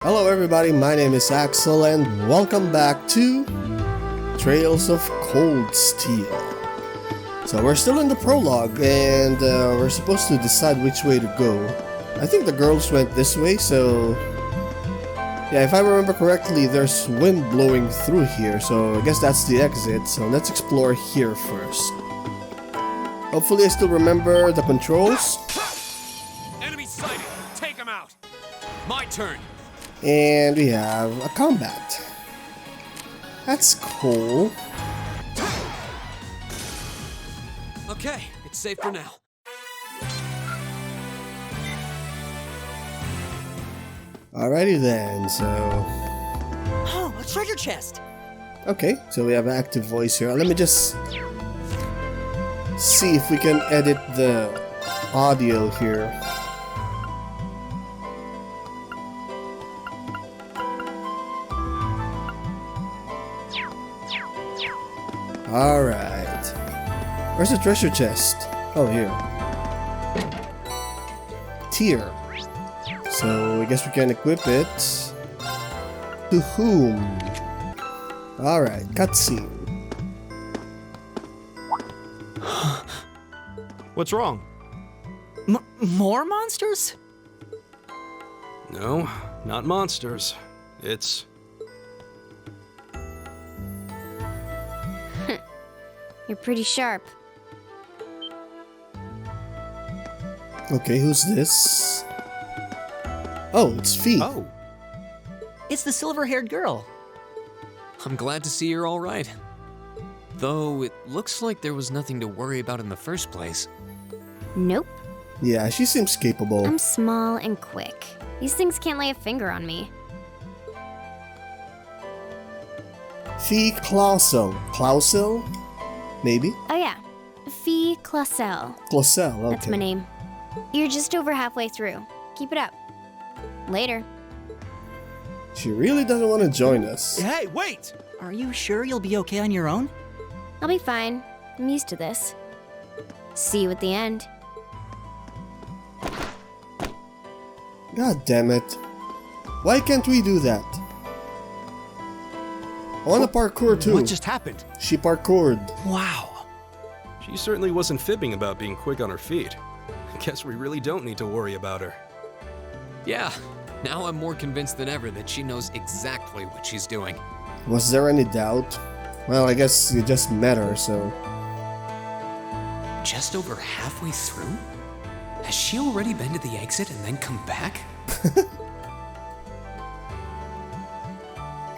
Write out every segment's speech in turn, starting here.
Hello everybody, my name is Axel and welcome back to Trails of Cold Steel. So we're still in the prologue and we're supposed to decide which way to go. I think the girls went this way, so yeah, if I remember correctly, there's wind blowing through here, so I guess that's the exit. So let's explore here first. Hopefully I still remember the controls. Enemy sighted! Take him out! My turn! And we have a combat. That's cool. Okay, it's safe for now. Alrighty then, so... Oh, a treasure chest! Okay, so we have an active voice here. Let me just see if we can edit the audio here. Alright. Where's the treasure chest? Oh, here. Tier. So, I guess we can equip it. To whom? Alright, cutscene. What's wrong? More monsters? No, not monsters. It's... You're pretty sharp. Okay, who's this? Oh, it's Fee. Oh, It's the silver-haired girl. I'm glad to see you're all right. Though it looks like there was nothing to worry about in the first place. Nope. Yeah, she seems capable. I'm small and quick. These things can't lay a finger on me. Fee Clausel. Clausel? Maybe? Oh yeah, Fee Clausel. Clausel, okay. That's my name. You're just over halfway through. Keep it up. Later. She really doesn't want to join us. hey, wait! Are you sure you'll be okay on your own? I'll be fine. I'm used to this. See you at the end. God damn it. Why can't we do that? I want to parkour too. What just happened? She parkoured. Wow. She certainly wasn't fibbing about being quick on her feet. Guess we really don't need to worry about her. Yeah, now I'm more convinced than ever that she knows exactly what she's doing. Was there any doubt? Well, I guess you just met her, so... Just over halfway through? Has she already been to the exit and then come back?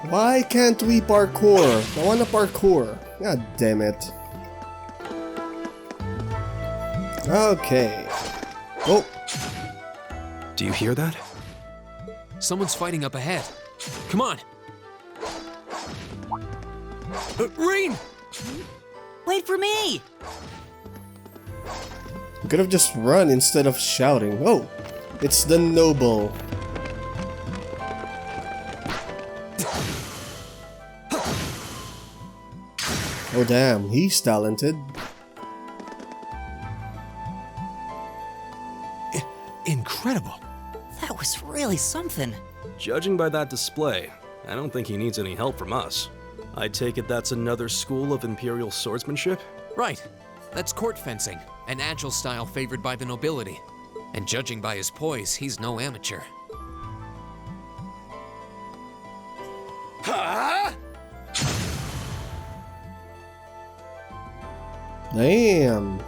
Why can't we parkour? I want to parkour. God damn it. Okay. Oh, Do you hear that? Someone's fighting up ahead. Come on! Reen! Wait for me! we could have just run instead of shouting. Oh, it's the noble. Oh damn, he's talented. Incredible! That was really something. Judging by that display, I don't think he needs any help from us. I take it that's another school of Imperial swordsmanship? Right. That's court fencing, an agile style favored by the nobility. And judging by his poise, he's no amateur. Damn.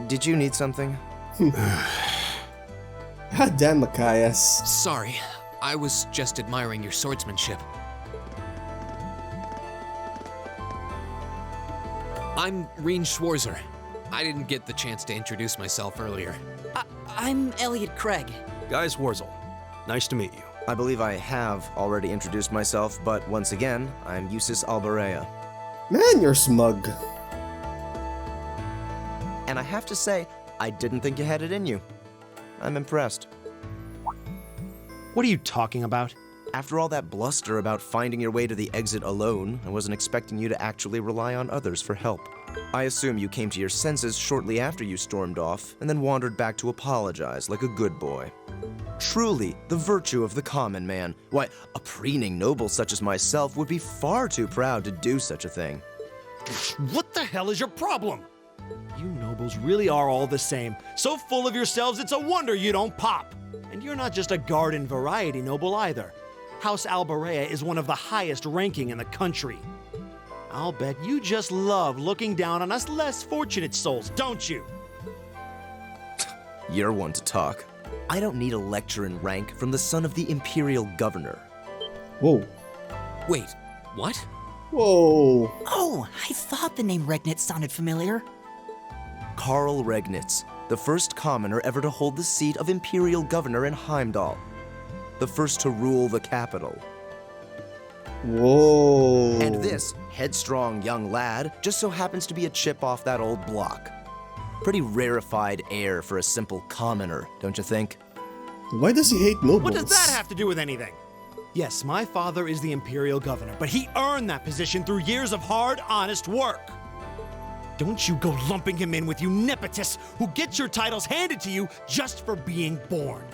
Did you need something? God damn, Machias. Sorry, I was just admiring your swordsmanship. I'm Reen Schwarzer. I didn't get the chance to introduce myself earlier. I'm Elliot Craig. Guys Wurzel, nice to meet you. I believe I have already introduced myself, but once again, I'm Eustace Alberea. Man, you're smug. And I have to say, I didn't think you had it in you. I'm impressed. What are you talking about? After all that bluster about finding your way to the exit alone, I wasn't expecting you to actually rely on others for help. I assume you came to your senses shortly after you stormed off, and then wandered back to apologize like a good boy. Truly, the virtue of the common man. Why, a preening noble such as myself would be far too proud to do such a thing. What the hell is your problem? You nobles really are all the same. So full of yourselves, it's a wonder you don't pop. And you're not just a garden variety noble either. House Albarea is one of the highest ranking in the country. I'll bet you just love looking down on us less fortunate souls, don't you? You're one to talk. I don't need a lecture in rank from the son of the Imperial Governor. Whoa. Wait, what? Whoa. Oh, I thought the name Regnitz sounded familiar. Karl Regnitz, the first commoner ever to hold the seat of Imperial Governor in Heimdall. The first to rule the capital. Whoa. And this headstrong young lad just so happens to be a chip off that old block. Pretty rarefied air for a simple commoner, don't you think? Why does he hate nobles? What does that have to do with anything? Yes, my father is the Imperial Governor, but he earned that position through years of hard, honest work. Don't you go lumping him in with you nepotists who get your titles handed to you just for being born.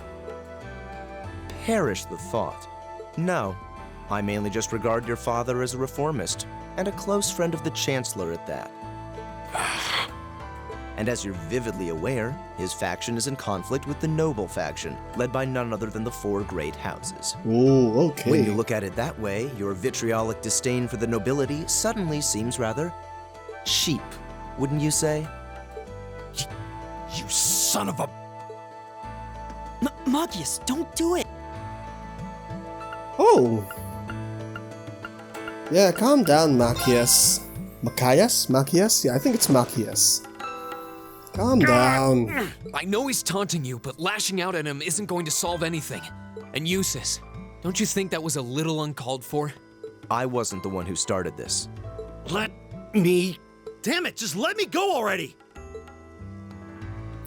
Perish the thought. No, I mainly just regard your father as a reformist, and a close friend of the Chancellor at that. And as you're vividly aware, his faction is in conflict with the noble faction, led by none other than the four great houses. Oh, okay. When you look at it that way, your vitriolic disdain for the nobility suddenly seems rather cheap, wouldn't you say? You son of a... Magius, don't do it. Oh. Yeah, calm down, Machias. Machias? Machias? Yeah, I think it's Machias. Calm down. I know he's taunting you, but lashing out at him isn't going to solve anything. And Eustace, don't you think that was a little uncalled for? I wasn't the one who started this. Let me... Damn it, just let me go already!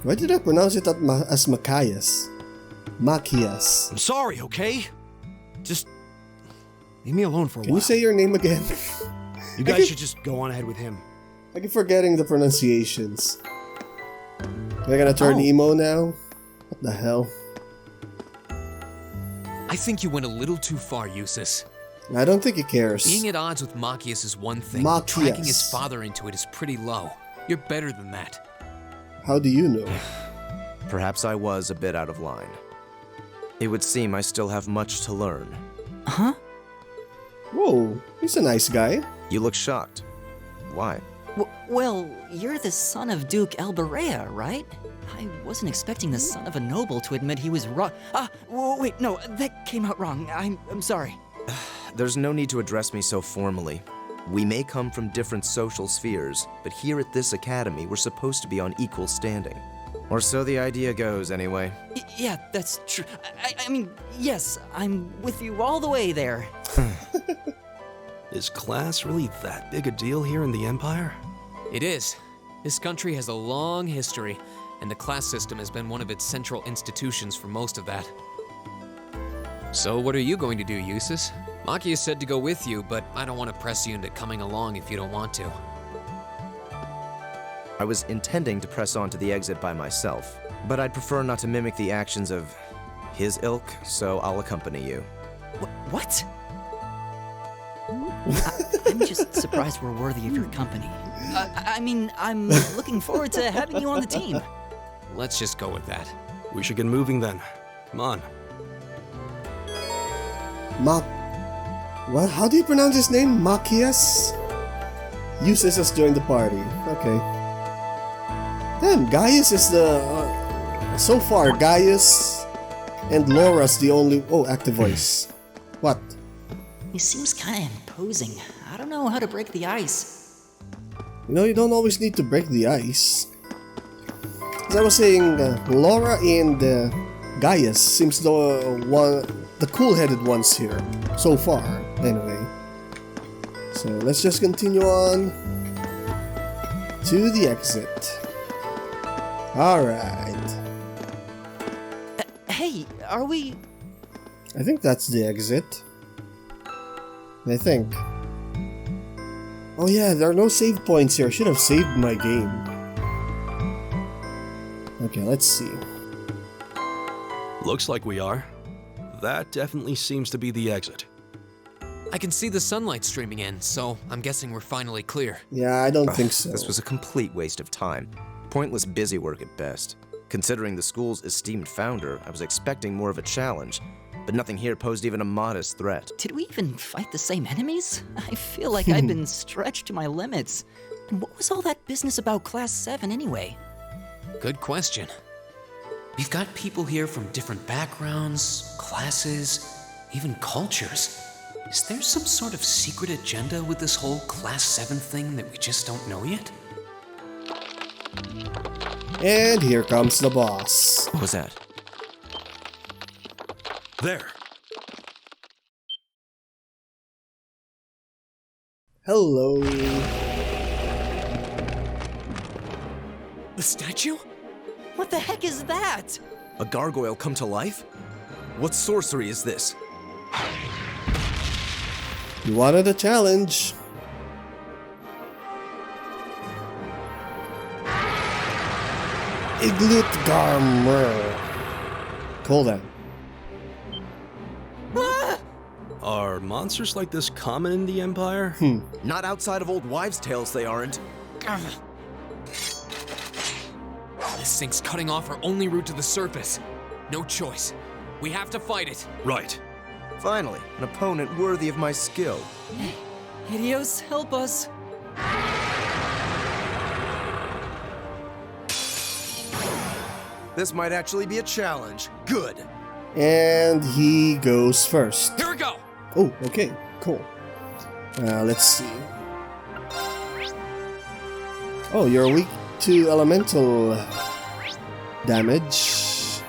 Why did I pronounce it as Machias? Machias. I'm sorry, okay? Just... leave me alone for a Can while. you say your name again? You guys should just go on ahead with him. I keep forgetting the pronunciations. They're gonna turn emo now? What the hell? I think you went a little too far, Eustace. I don't think he cares. Being at odds with Machias is one thing. Machias. Tracking his father into it is pretty low. You're better than that. How do you know? Perhaps I was a bit out of line. It would seem I still have much to learn. Huh? Whoa, he's a nice guy. You look shocked. Why? Well, you're the son of Duke Albarea, right? I wasn't expecting the son of a noble to admit he was wrong. Wait, no, that came out wrong. I'm sorry. There's no need to address me so formally. We may come from different social spheres, but here at this academy, we're supposed to be on equal standing. Or so the idea goes, anyway. Yeah, that's true. I mean, yes, I'm with you all the way there. Is class really that big a deal here in the Empire? It is. This country has a long history, and the class system has been one of its central institutions for most of that. So what are you going to do, Eustace? Machias said to go with you, but I don't want to press you into coming along if you don't want to. I was intending to press on to the exit by myself, but I'd prefer not to mimic the actions of his ilk, so I'll accompany you. What? I'm just surprised we're worthy of your company. I mean, I'm looking forward to having you on the team. Let's just go with that. We should get moving then. Come on. What? How do you pronounce his name? Machias? Eustace has joined the party. Okay. Damn, Gaius is the... so far, Gaius and Laura's the only... Oh, active voice. What? He seems kind of imposing. I don't know how to break the ice. You know, you don't always need to break the ice. As I was saying, Laura and Gaius seems the cool-headed ones here. So far, anyway. So let's just continue on to the exit. Alright. Hey, are we... I think that's the exit. I think. Oh yeah, there are no save points here. I should have saved my game. Okay, let's see. Looks like we are. That definitely seems to be the exit. I can see the sunlight streaming in, so I'm guessing we're finally clear. Yeah, I don't think so. This was a complete waste of time. Pointless busy work at best. Considering the school's esteemed founder, I was expecting more of a challenge, but nothing here posed even a modest threat. Did we even fight the same enemies? I feel like I've been stretched to my limits. And what was all that business about Class 7 anyway? Good question. We've got people here from different backgrounds, classes, even cultures. Is there some sort of secret agenda with this whole Class 7 thing that we just don't know yet? And here comes the boss. What was that? There! Hello. The statue? What the heck is that? A gargoyle come to life? What sorcery is this? You wanted a challenge. Iglut Garmer. Cool then. Are monsters like this common in the Empire? Not outside of old wives' tales, they aren't. This thing's cutting off our only route to the surface. No choice. We have to fight it. Right. Finally, an opponent worthy of my skill. Hideos, help us. This might actually be a challenge. Good. And he goes first. Here we go! Oh, okay, cool. Let's see. Oh, you're weak to elemental damage.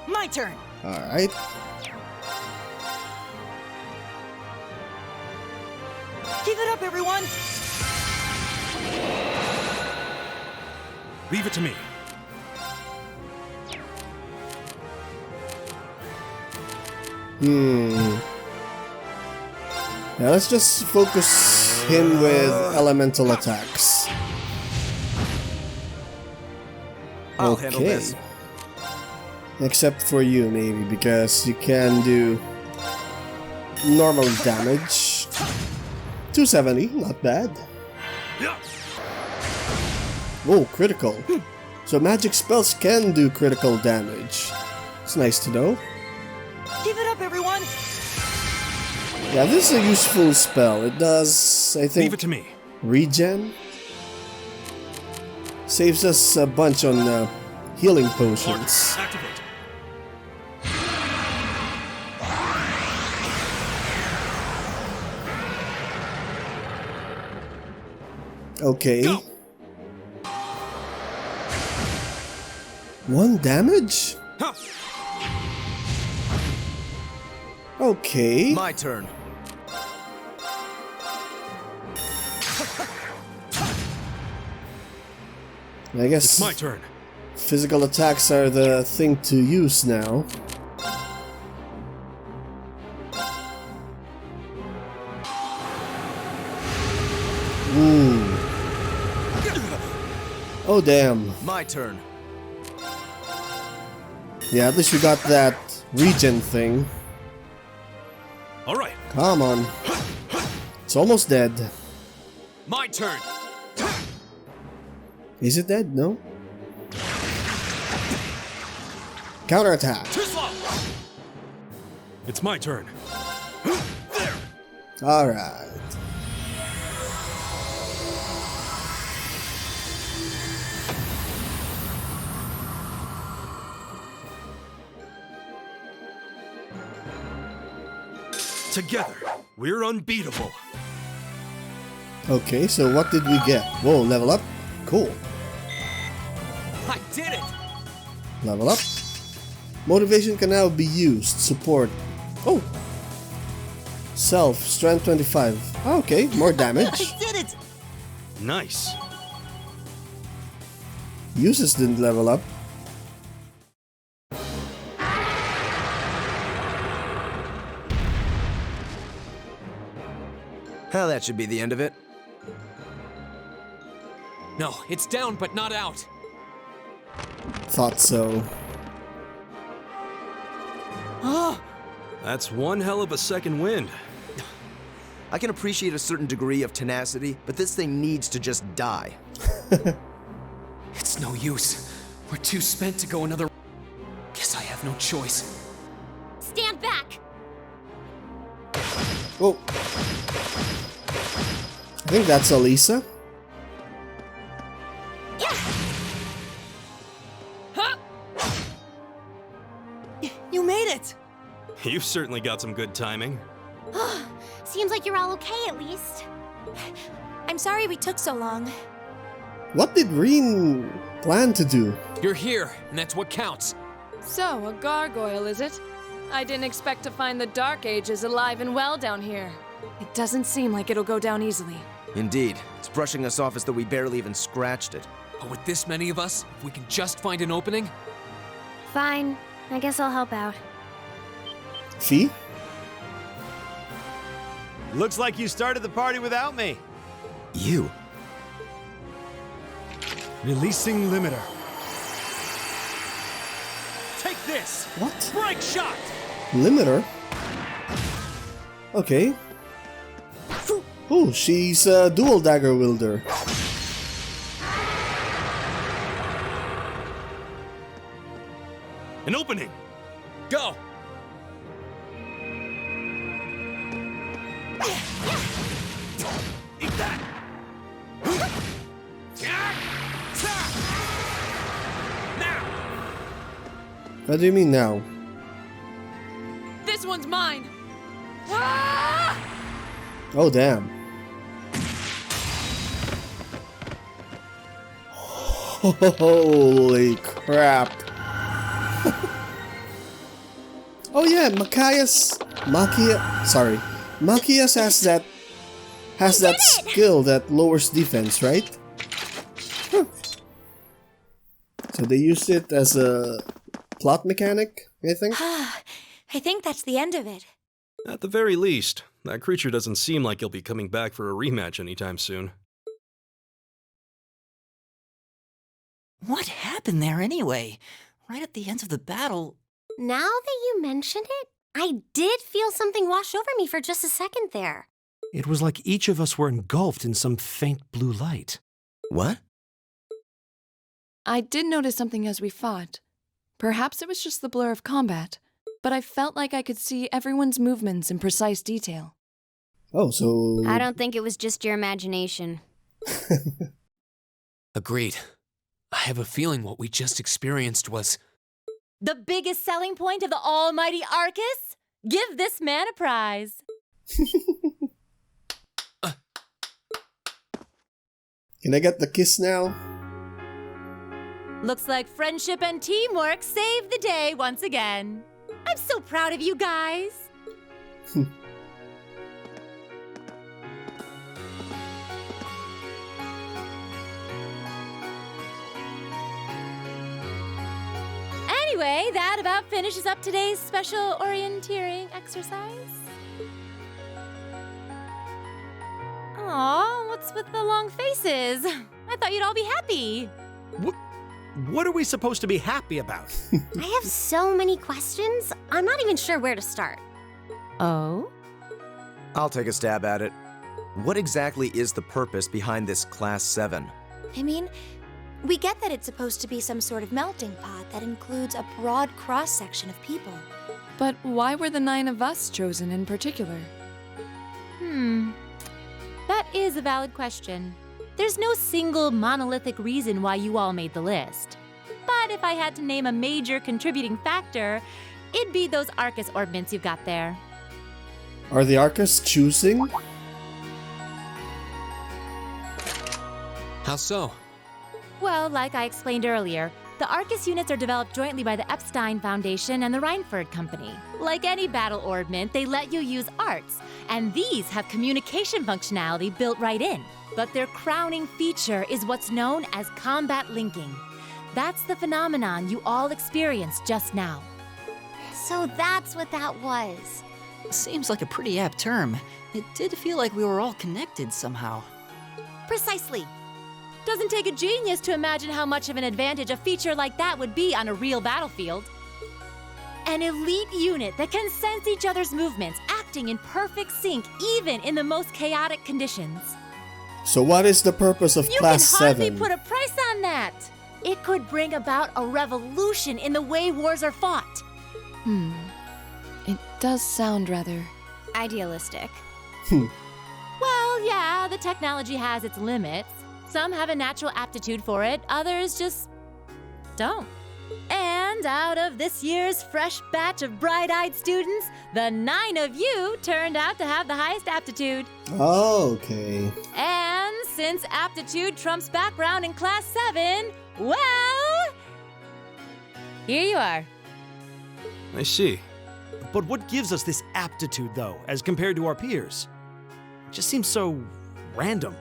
My turn. Alright. Give it up, everyone. Leave it to me. Yeah, let's just focus him with elemental attacks. I'll handle this. Except for you, maybe, because you can do normal damage. 270, not bad. Whoa, critical. So magic spells can do critical damage. It's nice to know. Give it up, everyone. Yeah, this is a useful spell. It does, I Leave think, it to me. regen. Saves us a bunch on healing potions. Activate. Okay. 1 damage? Huh. Okay. My turn. I guess It's my turn. physical attacks are the thing to use now. Ooh. Oh damn. My turn. Yeah, at least we got that regen thing. All right. Come on. It's almost dead. My turn! Is it dead? No? Counterattack. Too slow! It's my turn. Alright. Together, we're unbeatable. Okay, so what did we get? Whoa, level up? Cool. I did it! Level up. Motivation can now be used. Support. Oh! Self, strength 25. Ah, okay, more damage. I did it. Nice. Uses didn't level up. Hell, that should be the end of it. No, it's down but not out. Thought so. That's one hell of a second wind. I can appreciate a certain degree of tenacity, but this thing needs to just die. It's no use. We're too spent to go another. Guess I have no choice. Stand back! Oh. I think that's Elisa. You made it! You've certainly got some good timing. Seems like you're all okay at least. I'm sorry we took so long. What did Reen plan to do? You're here, and that's what counts. So, a gargoyle, is it? I didn't expect to find the Dark Ages alive and well down here. It doesn't seem like it'll go down easily. Indeed, it's brushing us off as though we barely even scratched it. But with this many of us, if we can just find an opening. Fine. I guess I'll help out. Fee? Looks like you started the party without me. You? Releasing limiter. Take this! What? Break shot! Limiter? Okay. Oh, she's a dual dagger wielder. An opening! Go! Eat that! Now! What do you mean now? This one's mine! Ah! Oh, damn. Holy crap. Oh yeah, Machias has that skill that lowers defense, right? Huh. So they used it as a plot mechanic, I think? I think that's the end of it. At the very least, that creature doesn't seem like he'll be coming back for a rematch anytime soon. What happened there anyway? Right at the end of the battle. Now that you mention it, I did feel something wash over me for just a second there. It was like each of us were engulfed in some faint blue light. What? I did notice something as we fought. Perhaps it was just the blur of combat, but I felt like I could see everyone's movements in precise detail. Oh, so... I don't think it was just your imagination. Agreed. I have a feeling what we just experienced was... The biggest selling point of the almighty Arcus? Give this man a prize. Can I get the kiss now? Looks like friendship and teamwork saved the day once again. I'm so proud of you guys. Anyway, that about finishes up today's special orienteering exercise. Aw, what's with the long faces? I thought you'd all be happy. What are we supposed to be happy about? I have so many questions, I'm not even sure where to start. Oh? I'll take a stab at it. What exactly is the purpose behind this Class 7? I mean, we get that it's supposed to be some sort of melting pot that includes a broad cross-section of people. But why were the 9 of us chosen in particular? That is a valid question. There's no single monolithic reason why you all made the list. But if I had to name a major contributing factor, it'd be those Arcus orbments you've got there. Are the Arcus choosing? How so? Well, like I explained earlier, the Arcus units are developed jointly by the Epstein Foundation and the Reinford Company. Like any battle orbment, they let you use arts, and these have communication functionality built right in. But their crowning feature is what's known as combat linking. That's the phenomenon you all experienced just now. So that's what that was. Seems like a pretty apt term. It did feel like we were all connected somehow. Precisely. Doesn't take a genius to imagine how much of an advantage a feature like that would be on a real battlefield. An elite unit that can sense each other's movements, acting in perfect sync even in the most chaotic conditions. So what is the purpose of You Class can hardly 7? put a price on that. It could bring about a revolution in the way wars are fought. It does sound rather... Idealistic. Well, yeah, the technology has its limits. Some have a natural aptitude for it, others just don't. And out of this year's fresh batch of bright-eyed students, the 9 of you turned out to have the highest aptitude. Okay. And since aptitude trumps background in Class 7, well, here you are. I see. But what gives us this aptitude, though, as compared to our peers? It just seems so random.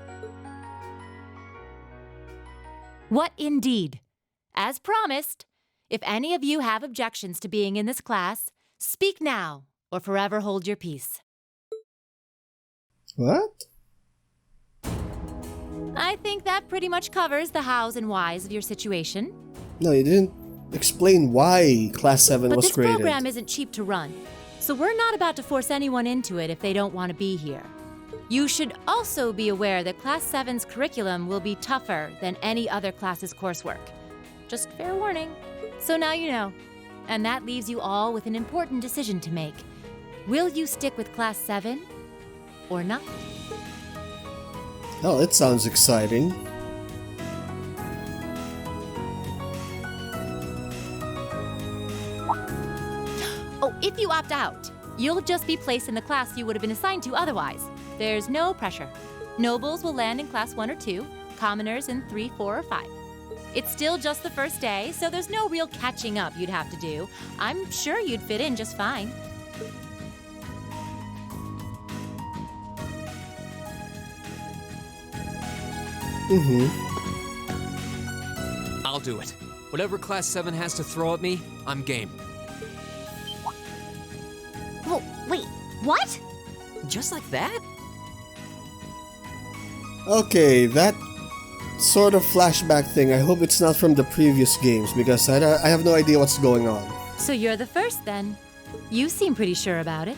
What indeed? As promised, if any of you have objections to being in this class, speak now or forever hold your peace. What? I think that pretty much covers the hows and whys of your situation. No, you didn't explain why Class 7 But was this created. program isn't cheap to run, so we're not about to force anyone into it if they don't want to be here. You should also be aware that Class 7's curriculum will be tougher than any other class's coursework. Just fair warning. So now you know. And that leaves you all with an important decision to make. Will you stick with Class 7 or not? Oh, it sounds exciting. Oh, if you opt out, you'll just be placed in the class you would have been assigned to otherwise. There's no pressure. Nobles will land in Class 1 or 2, commoners in 3, 4, or 5. It's still just the first day, so there's no real catching up you'd have to do. I'm sure you'd fit in just fine. I'll do it. Whatever Class 7 has to throw at me, I'm game. Whoa, wait, what? Just like that? Okay, that sort of flashback thing, I hope it's not from the previous games because I have no idea what's going on. So you're the first then. You seem pretty sure about it.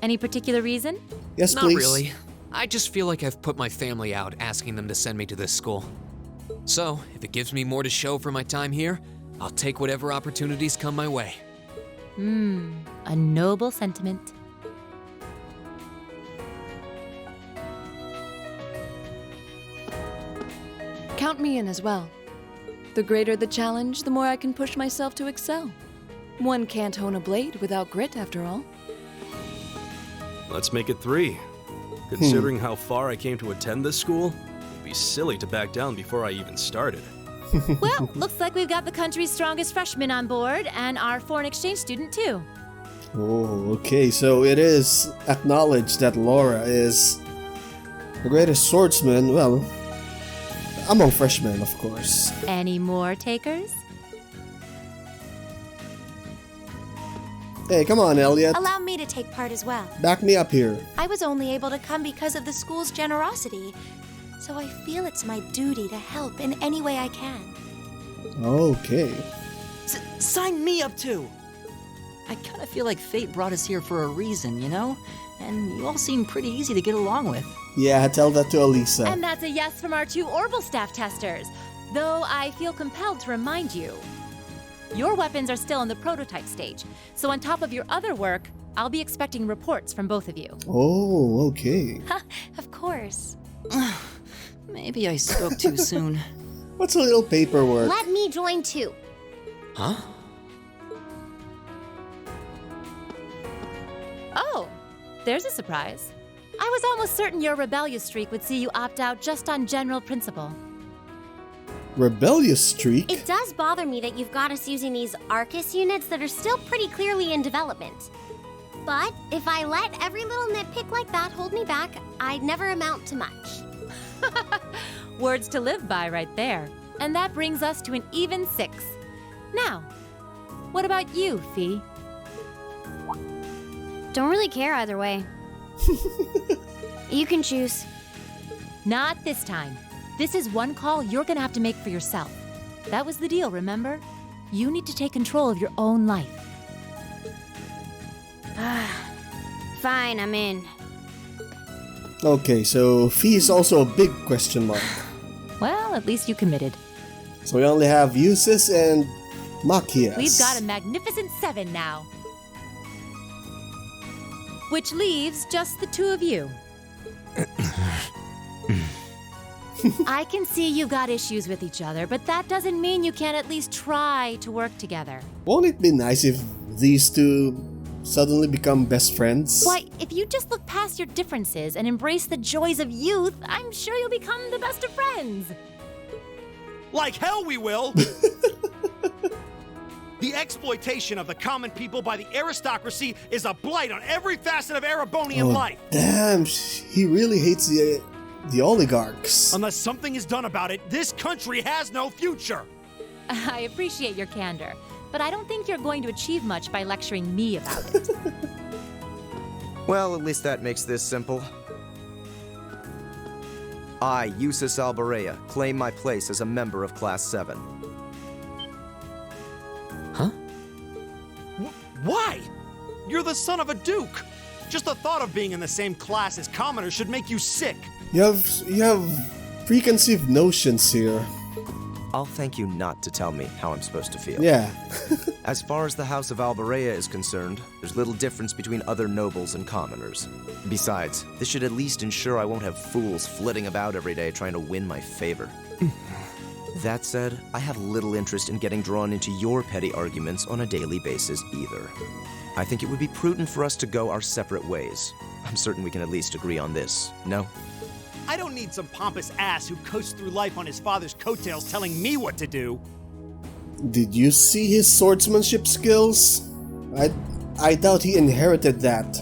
Any particular reason? Yes, Not please. really. I just feel like I've put my family out asking them to send me to this school. So, if it gives me more to show for my time here, I'll take whatever opportunities come my way. A noble sentiment. Count me in as well. The greater the challenge, the more I can push myself to excel. One can't hone a blade without grit, after all. Let's make it 3. Considering how far I came to attend this school, it'd be silly to back down before I even started. Well, looks like we've got the country's strongest freshman on board and our foreign exchange student too. Oh, okay, so it is acknowledged that Laura is the greatest swordsman, well, among freshmen, of course. Any more takers? Hey, come on, Elliot. Allow me to take part as well. Back me up here. I was only able to come because of the school's generosity, so I feel it's my duty to help in any way I can. Okay. Sign me up too! I kind of feel like fate brought us here for a reason, you know? And you all seem pretty easy to get along with. Yeah, tell that to Elisa. And that's a yes from our 2 Orbital staff testers. Though I feel compelled to remind you, your weapons are still in the prototype stage. So on top of your other work, I'll be expecting reports from both of you. Oh, okay. Of course. Maybe I spoke too soon. What's a little paperwork? Let me join too. Huh? Oh, there's a surprise. I was almost certain your rebellious streak would see you opt out just on general principle. Rebellious streak? It does bother me that you've got us using these Arcus units that are still pretty clearly in development. But if I let every little nitpick like that hold me back, I'd never amount to much. Words to live by right there. And that brings us to an even 6. Now, what about you, Fee? don't really care either way. You can choose. Not this time. This is one call you're gonna have to make for yourself. That was the deal, remember? You need to take control of your own life. Fine, I'm in. Okay, so fee is also a big question mark. Well, at least you committed. So we only have Usis and Machias. We've got a magnificent 7 now. Which leaves just the two of you. I can see you got issues with each other, but that doesn't mean you can't at least try to work together. Won't it be nice if these two suddenly become best friends? Why, if you just look past your differences and embrace the joys of youth, I'm sure you'll become the best of friends. Like hell we will! The exploitation of the common people by the aristocracy is a blight on every facet of Erebonian life. Damn, he really hates the oligarchs. Unless something is done about it, this country has no future. I appreciate your candor, but I don't think you're going to achieve much by lecturing me about it. Well, at least that makes this simple. I, Usis Alberea, claim my place as a member of Class 7. Huh? Why? You're the son of a duke. Just the thought of being in the same class as commoners should make you sick. You have preconceived notions here. I'll thank you not to tell me how I'm supposed to feel. Yeah. As far as the House of Alberea is concerned, there's little difference between other nobles and commoners. Besides, this should at least ensure I won't have fools flitting about every day trying to win my favor. That said, I have little interest in getting drawn into your petty arguments on a daily basis either. I think it would be prudent for us to go our separate ways. I'm certain we can at least agree on this, no? I don't need some pompous ass who coasts through life on his father's coattails telling me what to do. Did you see his swordsmanship skills? I doubt he inherited that.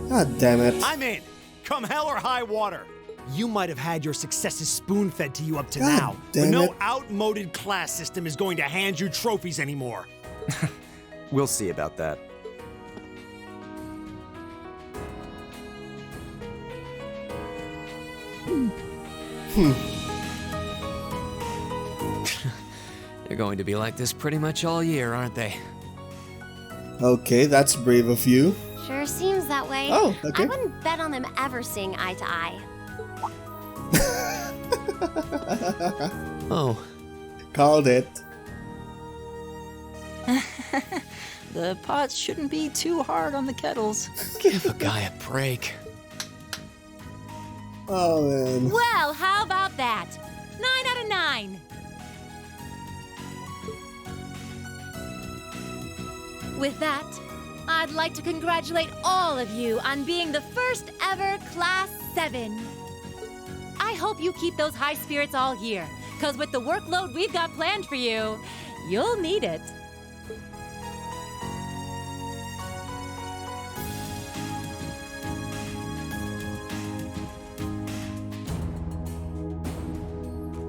God damn it. I'm in. Come hell or high water. You might have had your successes spoon-fed to you up to God now, but damn no it. outmoded class system is going to hand you trophies anymore. We'll see about that. They're going to be like this pretty much all year, aren't they? Okay, that's brave of you. Sure seems that way. Oh, okay. I wouldn't bet on them ever seeing eye to eye. Oh, Called it. The pots shouldn't be too hard on the kettles. give a guy a break. Oh man. Well, how about that? 9 out of 9. With that, I'd like to congratulate all of you on being the first ever Class 7. I hope you keep those high spirits all year, because with the workload we've got planned for you, you'll need it.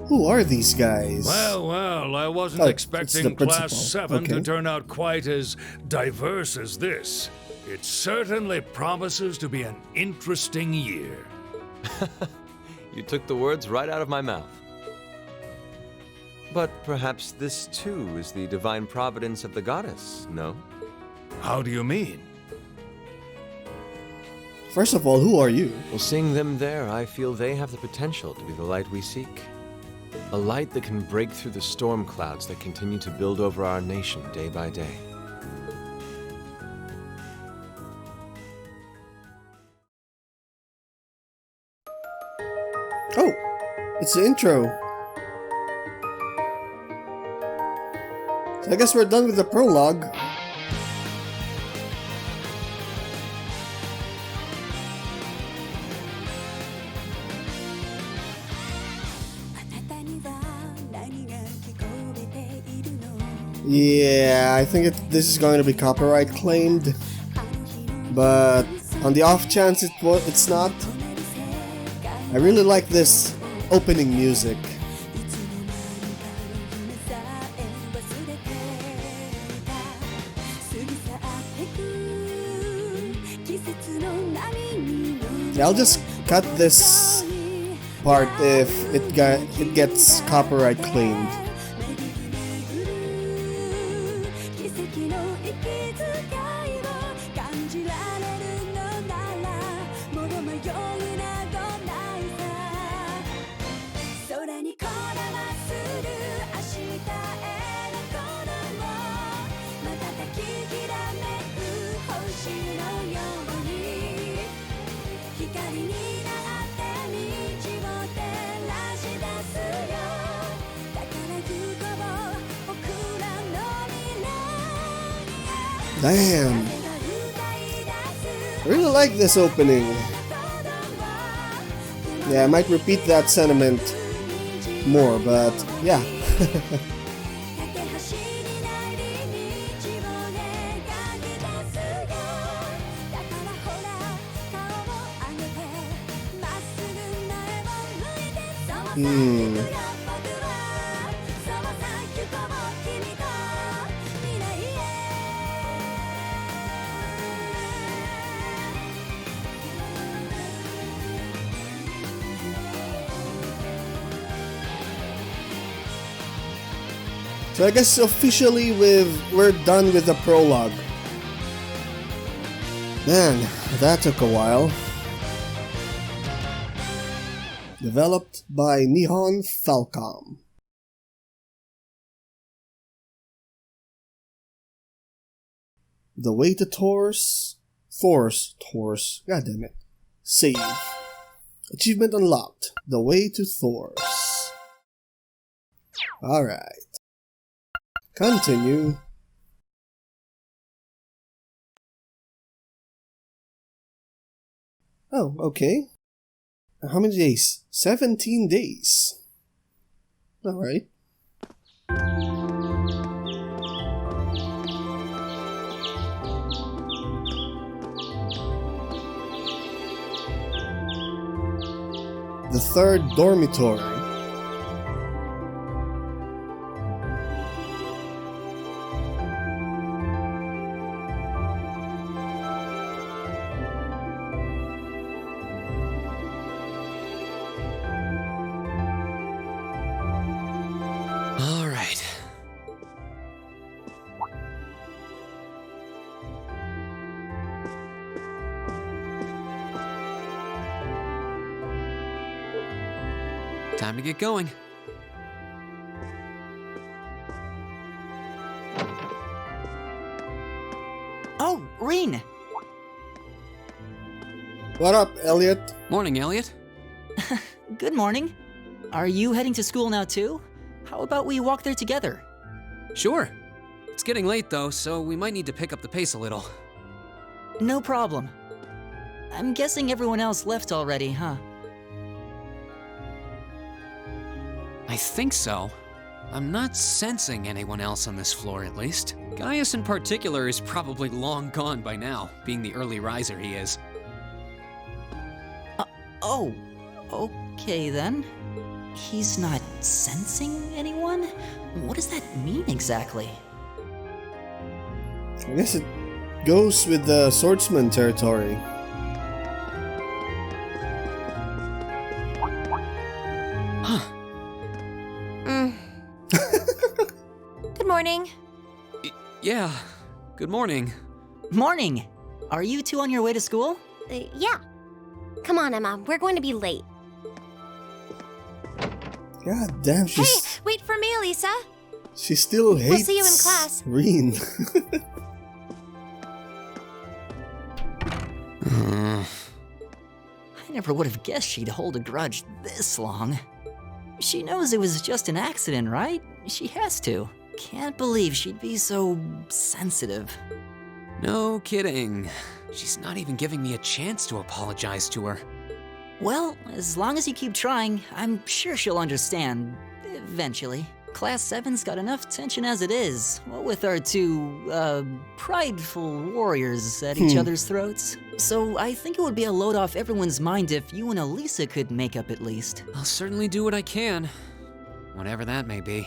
Who are these guys? Well, I wasn't Oh, it's expecting the Class principal. 7 Okay. to turn out quite as diverse as this. It certainly promises to be an interesting year. You took the words right out of my mouth. But perhaps this too is the divine providence of the goddess, no? How do you mean? First of all, who are you? Well, seeing them there, I feel they have the potential to be the light we seek. A light that can break through the storm clouds that continue to build over our nation day by day. Oh, it's the intro. So I guess we're done with the prologue. Yeah, I think this is going to be copyright claimed, but on the off chance it's not, I really like this opening music. I'll just cut this part if it gets copyright claimed. Damn! I really like this opening. Yeah, I might repeat that sentiment more, but yeah. So I guess officially we're done with the prologue. Man, that took a while. Developed by Nihon Falcom. The way to Thor's, god damn it. Save. Achievement unlocked. The way to Thor's. Alright. Continue. Oh, okay. How many days? 17 days. Alright. The third dormitory. Time to get going. Oh, Reen! What up, Elliot? Morning, Elliot. Good morning. Are you heading to school now too? How about we walk there together? Sure. It's getting late though, so we might need to pick up the pace a little. No problem. I'm guessing everyone else left already, huh? I think so. I'm not sensing anyone else on this floor, at least. Gaius in particular is probably long gone by now, being the early riser he is. Oh, okay then. He's not sensing anyone? What does that mean exactly? I guess it goes with the swordsman territory. Huh. Good morning. Yeah, good morning. Morning! Are you two on your way to school? Yeah. Come on, Emma. We're going to be late. God damn, Hey, wait for me, Elisa. she still hates We'll see you in class. Reen. I never would have guessed she'd hold a grudge this long. She knows it was just an accident, right? She has to. Can't believe she'd be so sensitive. No kidding. She's not even giving me a chance to apologize to her. Well, as long as you keep trying, I'm sure she'll understand. Eventually. Class 7's got enough tension as it is, what with our two, prideful warriors at each other's throats. So I think it would be a load off everyone's mind if you and Elisa could make up at least. I'll certainly do what I can, whatever that may be.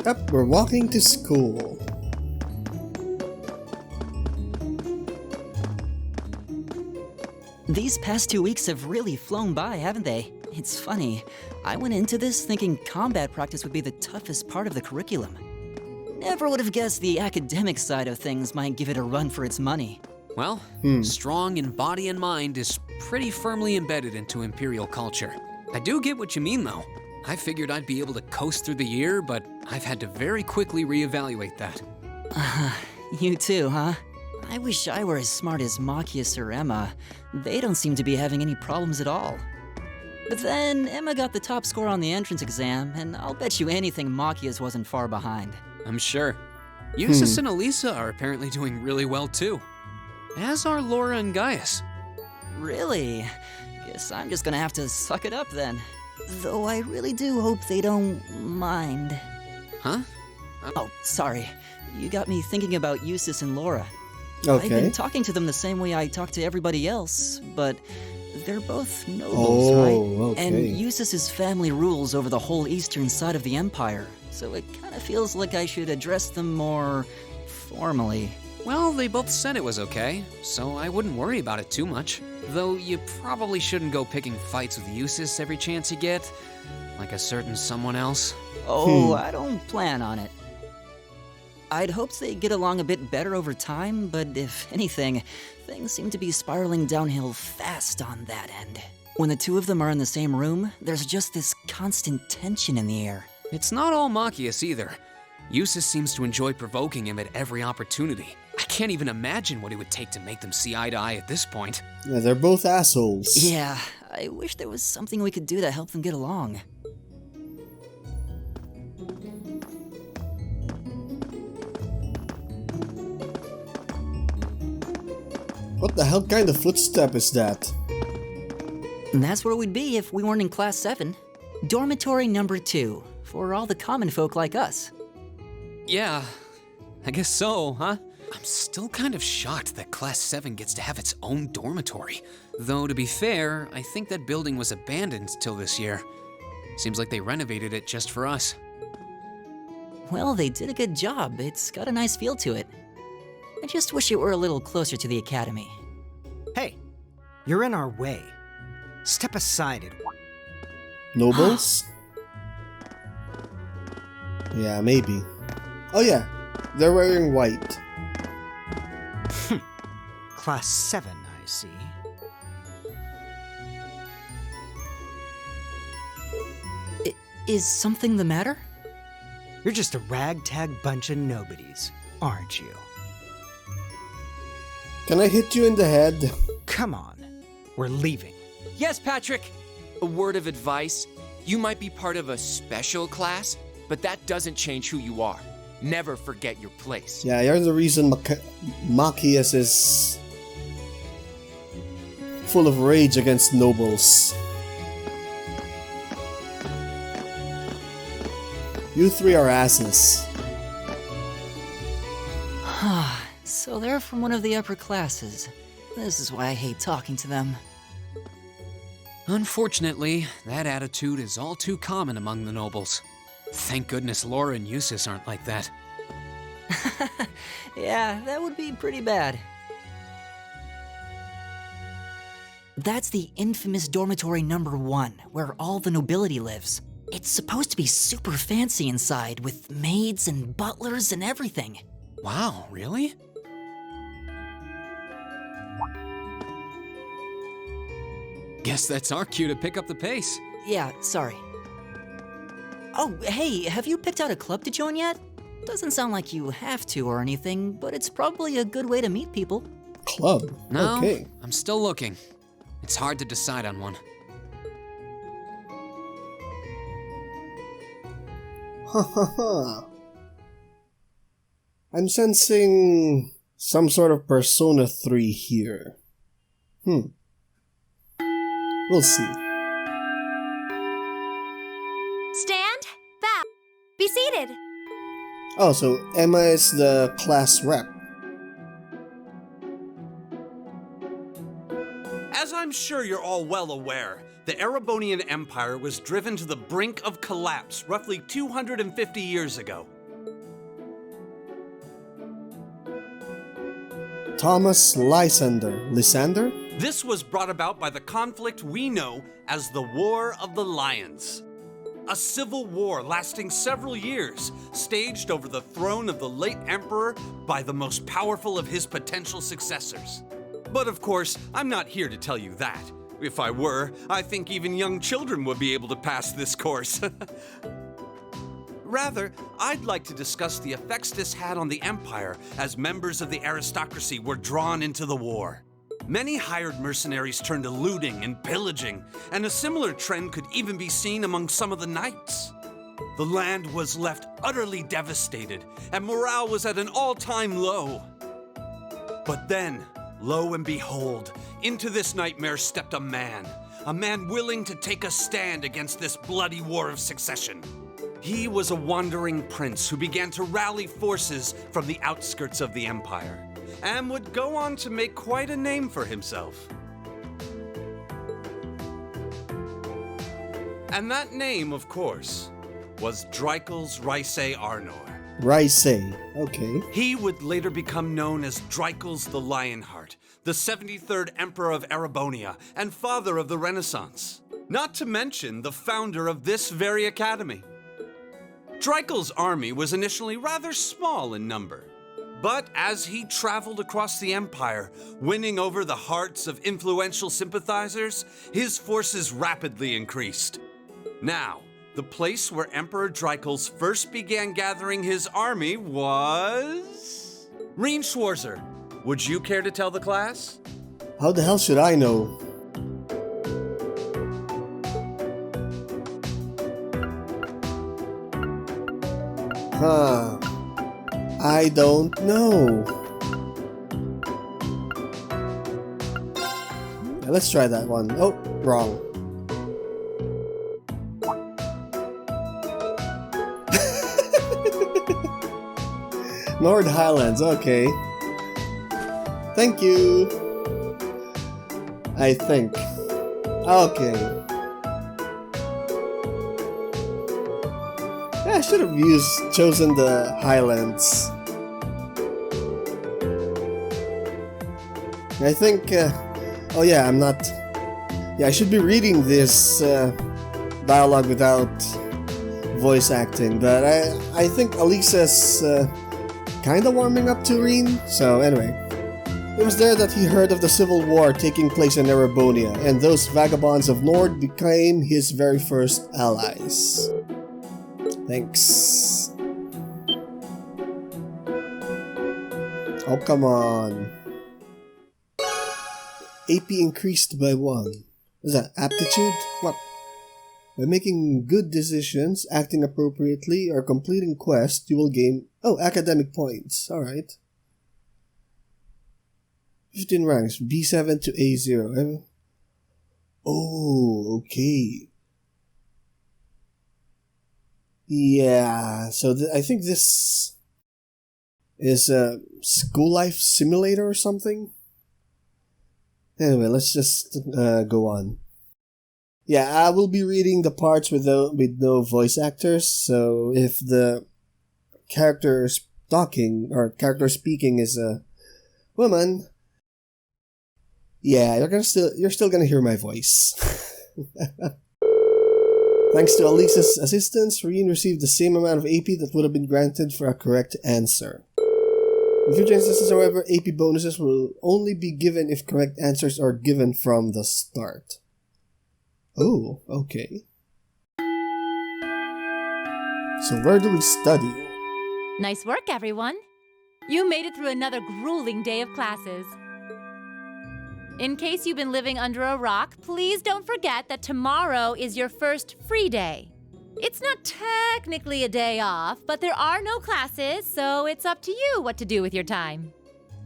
Yep, we're walking to school. These past 2 weeks have really flown by, haven't they? It's funny. I went into this thinking combat practice would be the toughest part of the curriculum. Never would have guessed the academic side of things might give it a run for its money. Well, strong in body and mind is pretty firmly embedded into Imperial culture. I do get what you mean, though. I figured I'd be able to coast through the year, but I've had to very quickly reevaluate that. You too, huh? I wish I were as smart as Machias or Emma. They don't seem to be having any problems at all. But then, Emma got the top score on the entrance exam, and I'll bet you anything Machias wasn't far behind. I'm sure. Eustace and Elisa are apparently doing really well, too. As are Laura and Gaius. Really? Guess I'm just gonna have to suck it up then. Though I really do hope they don't mind. Huh? Oh, sorry. You got me thinking about Eustace and Laura. Okay. I've been talking to them the same way I talk to everybody else, but they're both nobles, right? Okay. And Eustace's family rules over the whole eastern side of the Empire, so it kind of feels like I should address them more formally. Well, they both said it was okay, so I wouldn't worry about it too much. Though you probably shouldn't go picking fights with Eustace every chance you get, like a certain someone else. Oh, I don't plan on it. I'd hoped they'd get along a bit better over time, but if anything, things seem to be spiraling downhill fast on that end. When the two of them are in the same room, there's just this constant tension in the air. It's not all Machias either. Eustace seems to enjoy provoking him at every opportunity. I can't even imagine what it would take to make them see eye to eye at this point. Yeah, they're both assholes. Yeah, I wish there was something we could do to help them get along. What the hell kind of footstep is that? And that's where we'd be if we weren't in Class 7. Dormitory number 2, for all the common folk like us. Yeah, I guess so, huh? I'm still kind of shocked that Class 7 gets to have its own dormitory. Though, to be fair, I think that building was abandoned till this year. Seems like they renovated it just for us. Well, they did a good job. It's got a nice feel to it. I just wish it were a little closer to the academy. Hey, you're in our way. Step aside, Edward. Nobles? Yeah, maybe. Oh yeah, they're wearing white. Class 7, I see. Is something the matter? You're just a ragtag bunch of nobodies, aren't you? Can I hit you in the head? Come on, we're leaving. Yes, Patrick! A word of advice. You might be part of a special class, but that doesn't change who you are. Never forget your place. Yeah, you're the reason Machias is full of rage against nobles. You three are asses. So they're from one of the upper classes. This is why I hate talking to them. Unfortunately, that attitude is all too common among the nobles. Thank goodness Laura and Eustace aren't like that. Yeah, that would be pretty bad. That's the infamous dormitory number 1, where all the nobility lives. It's supposed to be super fancy inside, with maids and butlers and everything. Wow, really? Guess that's our cue to pick up the pace. Yeah, sorry. Oh, hey, have you picked out a club to join yet? Doesn't sound like you have to or anything, but it's probably a good way to meet people. Club? No, Okay. I'm still looking. It's hard to decide on one. Ha ha ha. I'm sensing some sort of Persona 3 here. We'll see. Stand, bow, be seated. Oh, so Emma is the class rep. As I'm sure you're all well aware, the Erebonian Empire was driven to the brink of collapse roughly 250 years ago. Thomas Lysander. Lysander? This was brought about by the conflict we know as the War of the Lions. A civil war lasting several years, staged over the throne of the late emperor by the most powerful of his potential successors. But of course, I'm not here to tell you that. If I were, I think even young children would be able to pass this course. Rather, I'd like to discuss the effects this had on the Empire as members of the aristocracy were drawn into the war. Many hired mercenaries turned to looting and pillaging, and a similar trend could even be seen among some of the knights. The land was left utterly devastated, and morale was at an all-time low. But then, lo and behold, into this nightmare stepped a man willing to take a stand against this bloody war of succession. He was a wandering prince who began to rally forces from the outskirts of the Empire, and would go on to make quite a name for himself. And that name, of course, was Drycles Ricey Arnor. Ricey, okay. He would later become known as Drycles the Lionheart, the 73rd Emperor of Erebonia and father of the Renaissance. Not to mention the founder of this very academy. Drycles' army was initially rather small in number. But as he traveled across the Empire, winning over the hearts of influential sympathizers, his forces rapidly increased. Now, the place where Emperor Drycles first began gathering his army was... Reen Schwarzer, would you care to tell the class? How the hell should I know? Huh. I don't know. Yeah, let's try that one. Oh, wrong. Nord Highlands, okay. Thank you. I think. Okay. Yeah, I should have chosen the Highlands. I think, oh yeah, I'm not, yeah, I should be reading this dialogue without voice acting, but I think Elisa's kinda warming up to Reen, so anyway. It was there that he heard of the civil war taking place in Erebonia, and those vagabonds of Nord became his very first allies. Thanks. Oh, come on. AP increased by 1. Is that aptitude? What? By making good decisions, acting appropriately, or completing quests, you will gain... Oh, academic points. Alright. 15 ranks. B7 to A0. Oh, okay. Yeah, so I think this is a school life simulator or something? Anyway, let's just go on. Yeah, I will be reading the parts with no voice actors, so if the character talking or character speaking is a woman, yeah, you're still gonna hear my voice. Thanks to Elisa's assistance, Reen received the same amount of AP that would have been granted for a correct answer. In future instances, however, AP bonuses will only be given if correct answers are given from the start. Oh, okay. So where do we study? Nice work, everyone. You made it through another grueling day of classes. In case you've been living under a rock, please don't forget that tomorrow is your first free day. It's not technically a day off, but there are no classes, so it's up to you what to do with your time.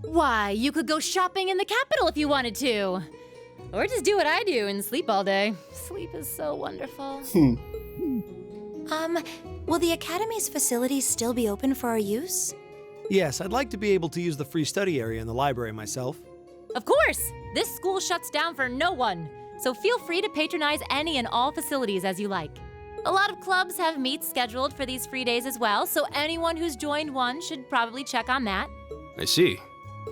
Why, you could go shopping in the capital if you wanted to. Or just do what I do and sleep all day. Sleep is so wonderful. Will the Academy's facilities still be open for our use? Yes, I'd like to be able to use the free study area in the library myself. Of course! This school shuts down for no one, so feel free to patronize any and all facilities as you like. A lot of clubs have meets scheduled for these free days as well, so anyone who's joined one should probably check on that. I see.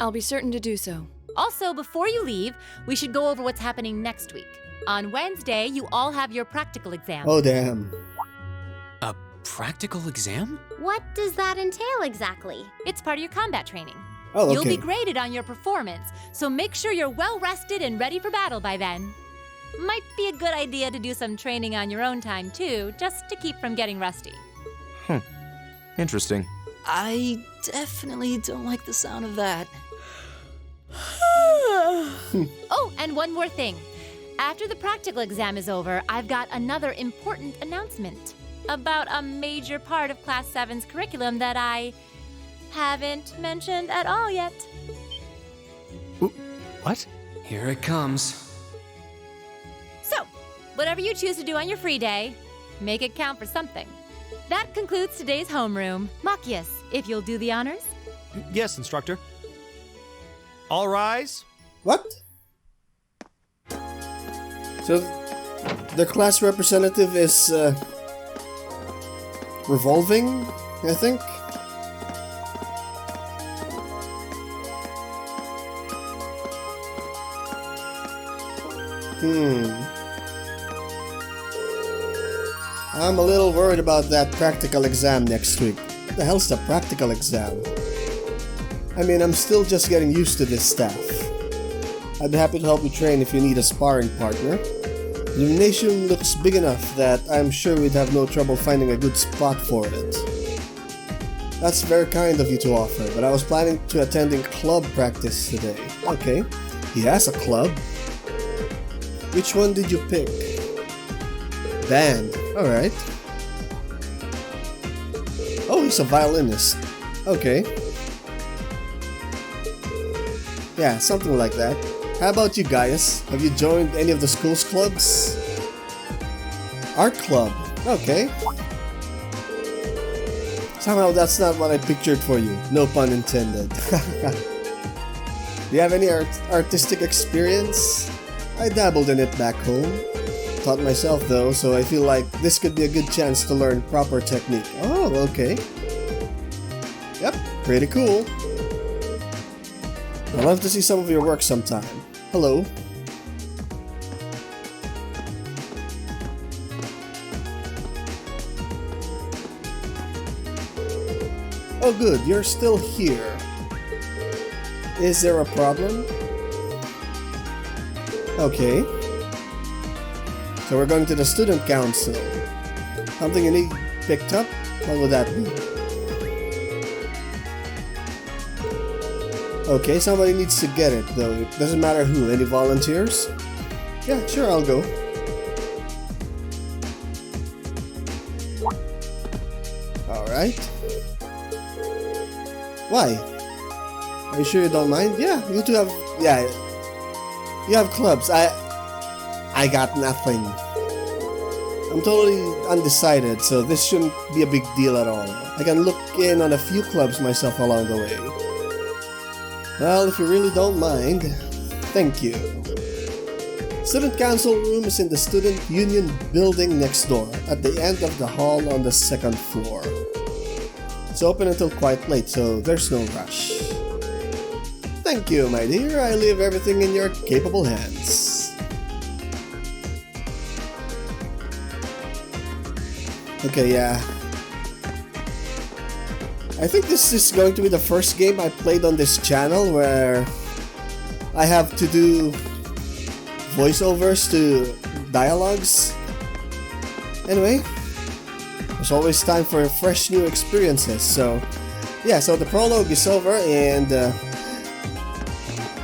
I'll be certain to do so. Also, before you leave, we should go over what's happening next week. On Wednesday, you all have your practical exam. Oh, damn. A practical exam? What does that entail exactly? It's part of your combat training. Oh, okay. You'll be graded on your performance, so make sure you're well rested and ready for battle by then. Might be a good idea to do some training on your own time, too, just to keep from getting rusty. Interesting. I definitely don't like the sound of that. Oh, and one more thing. After the practical exam is over, I've got another important announcement about a major part of Class 7's curriculum that I haven't mentioned at all yet. What? Here it comes. So, whatever you choose to do on your free day, make it count for something. That concludes today's homeroom. Machias, if you'll do the honors. Yes, instructor. All rise. What? So, the class representative is revolving, I think. I'm a little worried about that practical exam next week. What the hell's the practical exam? I mean, I'm still just getting used to this staff. I'd be happy to help you train if you need a sparring partner. The nation looks big enough that I'm sure we'd have no trouble finding a good spot for it. That's very kind of you to offer, but I was planning to attending club practice today. Okay, he has a club. Which one did you pick? Band, alright. Oh, he's a violinist. Okay. Yeah, something like that. How about you, Gaius? Have you joined any of the school's clubs? Art club. Okay. Somehow that's not what I pictured for you. No pun intended. Do you have any artistic experience? I dabbled in it back home. Taught myself though, so I feel like this could be a good chance to learn proper technique. Oh, okay. Yep, pretty cool. I'd love to see some of your work sometime. Hello. Oh good, you're still here. Is there a problem? Okay. So we're going to the student council. Something you need picked up? What would that be? Okay, somebody needs to get it though. It doesn't matter who. Any volunteers? Yeah, sure, I'll go. Alright. Why? Are you sure you don't mind? Yeah, you two have... Yeah, you have clubs. I got nothing. I'm totally undecided, so this shouldn't be a big deal at all. I can look in on a few clubs myself along the way. Well, if you really don't mind, thank you. Student council room is in the student union building next door, at the end of the hall on the second floor. It's open until quite late, so there's no rush. Thank you, my dear. I leave everything in your capable hands. Okay, yeah. I think this is going to be the first game I played on this channel where I have to do voiceovers to dialogues. Anyway, there's always time for fresh new experiences, so yeah, so the prologue is over and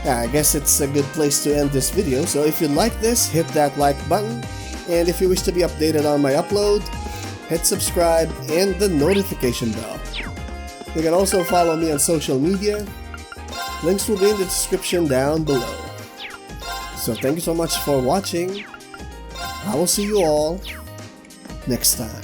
yeah, I guess it's a good place to end this video. So if you like this, hit that like button, and if you wish to be updated on my upload, hit subscribe and the notification bell. You can also follow me on social media. Links will be in the description down below. So thank you so much for watching. I will see you all next time.